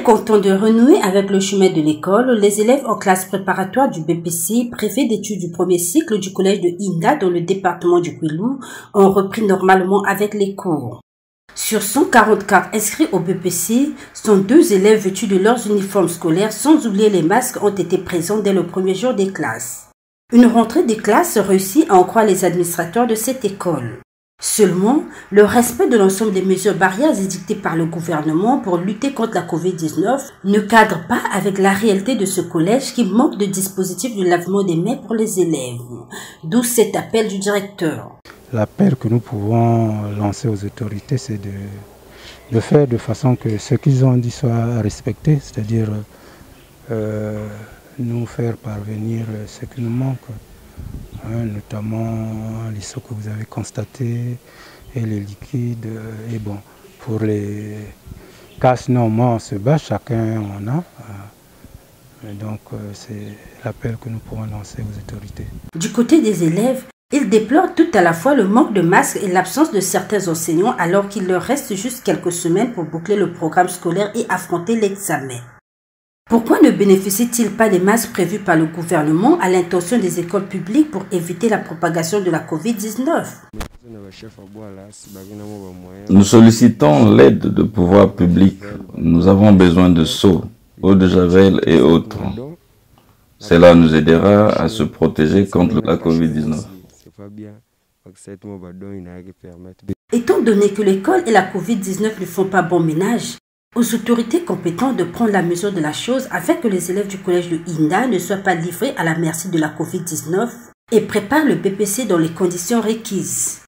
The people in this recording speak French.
contents de renouer avec le chemin de l'école, les élèves en classe préparatoire du BPC, préfet d'études du premier cycle du collège de Inda dans le département du Kwilu, ont repris normalement avec les cours. Sur 144 inscrits au BPC, 102 élèves vêtus de leurs uniformes scolaires, sans oublier les masques, ont été présents dès le premier jour des classes. Une rentrée des classes réussie à en croire les administrateurs de cette école. Seulement, le respect de l'ensemble des mesures barrières édictées par le gouvernement pour lutter contre la Covid-19 ne cadre pas avec la réalité de ce collège qui manque de dispositifs de lavement des mains pour les élèves. D'où cet appel du directeur. L'appel que nous pouvons lancer aux autorités, c'est de faire de façon que ce qu'ils ont dit soit respecté, c'est-à-dire nous faire parvenir ce qui nous manque. Notamment les seaux que vous avez constatés et les liquides. Et bon, pour les casses, normalement on se bat, chacun en a. Donc c'est l'appel que nous pourrons lancer aux autorités. Du côté des élèves, ils déplorent tout à la fois le manque de masques et l'absence de certains enseignants alors qu'il leur reste juste quelques semaines pour boucler le programme scolaire et affronter l'examen. Pourquoi ne bénéficient-ils pas des masques prévus par le gouvernement à l'intention des écoles publiques pour éviter la propagation de la Covid-19? Nous sollicitons l'aide de pouvoirs publics. Nous avons besoin de seaux, eau de javel et autres. Cela nous aidera à se protéger contre la Covid-19. Étant donné que l'école et la Covid-19 ne font pas bon ménage, aux autorités compétentes de prendre la mesure de la chose afin que les élèves du collège de Inda ne soient pas livrés à la merci de la Covid-19 et préparent le BPC dans les conditions requises.